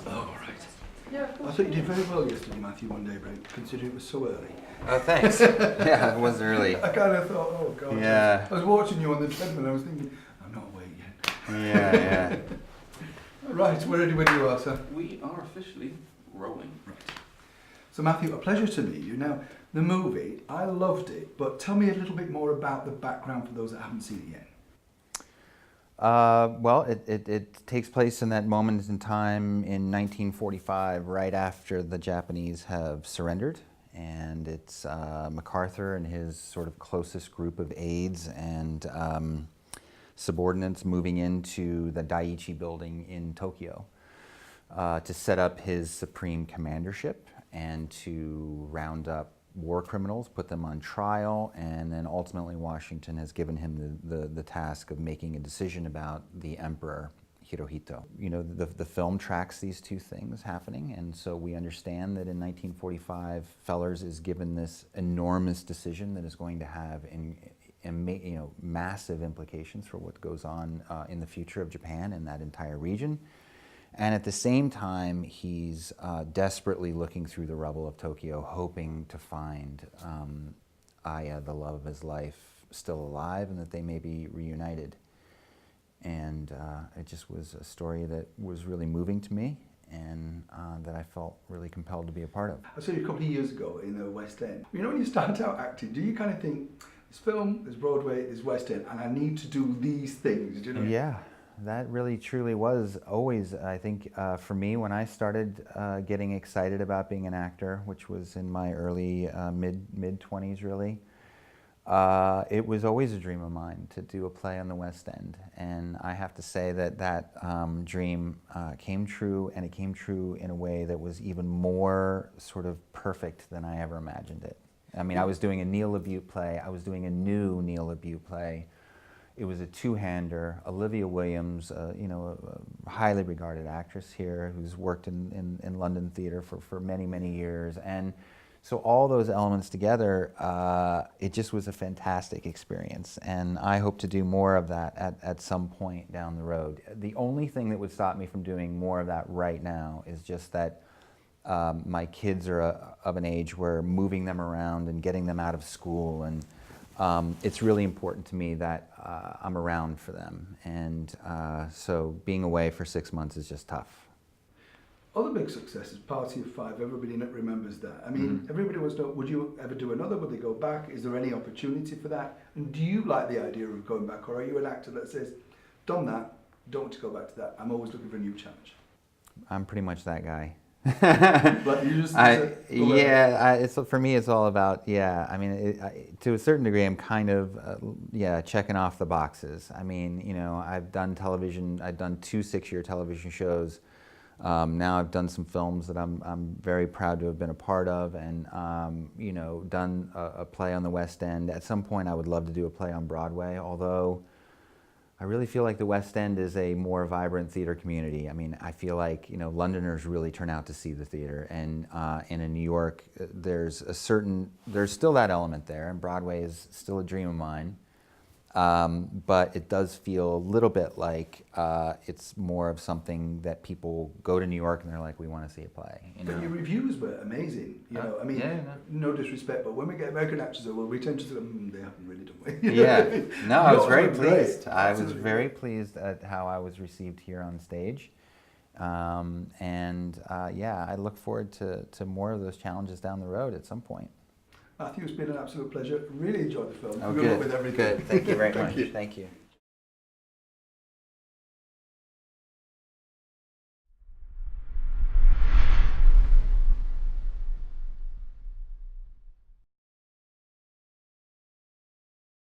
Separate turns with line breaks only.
Oh, right. Yeah, of course. I thought you did very well yesterday, Matthew, one day break, considering it was so early.
Oh, thanks. Yeah, it was early.
I kind of thought, oh, God.
Yeah.
I was watching you on the treadmill and I was thinking, I'm not awake yet.
Yeah.
Right, we're ready when you are, sir.
We are officially rolling.
Right. So, Matthew, a pleasure to meet you. Now, the movie, I loved it, but tell me a little bit more about the background for those that haven't seen it yet.
Well, it takes place in that moment in time in 1945, right after the Japanese have surrendered. And it's MacArthur and his sort of closest group of aides and subordinates moving into the Daiichi building in Tokyo to set up his supreme commandership and to round up war criminals, put them on trial, and then ultimately Washington has given him the task of making a decision about the emperor, Hirohito. You know, the film tracks these two things happening, and so we understand that in 1945, Fellers is given this enormous decision that is going to have massive implications for what goes on in the future of Japan and that entire region. And at the same time, he's desperately looking through the rubble of Tokyo, hoping to find Aya, the love of his life, still alive and that they may be reunited. And it just was a story that was really moving to me and that I felt really compelled to be a part of.
I saw you a couple of years ago in the West End. You know, when you start out acting, do you kind of think, there's film, there's Broadway, there's West End, and I need to do these things, do you know?
Yeah. That really truly was always, I think, for me, when I started getting excited about being an actor, which was in my early mid-20s really, it was always a dream of mine to do a play on the West End. And I have to say that dream came true, and it came true in a way that was even more sort of perfect than I ever imagined it. I mean, I was doing a Neil LaBute play, I was doing a new Neil LaBute play. It was a two-hander. Olivia Williams, you know, a highly regarded actress here who's worked in London theater for many, many years. And so all those elements together, it just was a fantastic experience. And I hope to do more of that at some point down the road. The only thing that would stop me from doing more of that right now is just that my kids are of an age where moving them around and getting them out of school, and it's really important to me that I'm around for them, and so being away for 6 months is just tough.
Other big successes, Party of Five, everybody remembers that. I mean, everybody wants to know, would you ever do another? Would they go back? Is there any opportunity for that? And do you like the idea of going back, or are you an actor that says, done that, don't want to go back to that, I'm always looking for a new challenge?
I'm pretty much that guy.
But you just
it's for me. It's all about I mean, to a certain degree, I'm kind of checking off the boxes. I mean, you know, I've done television. I've done 2 6-year television shows. Now I've done some films that I'm very proud to have been a part of, and you know, done a play on the West End. At some point, I would love to do a play on Broadway, although I really feel like the West End is a more vibrant theater community. I mean, I feel like, you know, Londoners really turn out to see the theater, and in New York, there's still that element there, and Broadway is still a dream of mine. But it does feel a little bit like it's more of something that people go to New York and they're like, we want to see a play. You know?
But your reviews were amazing. You know, I mean, no disrespect, but when we get American actors, well, we tend to say, they haven't really done well.
Yeah, no, I was very pleased.
Great.
I was very pleased at how I was received here on stage. I look forward to more of those challenges down the road at some point.
Matthew, it's been an absolute pleasure. Really enjoyed the film.
Oh,
good luck with everything.
Good. Thank you very much. Thank you.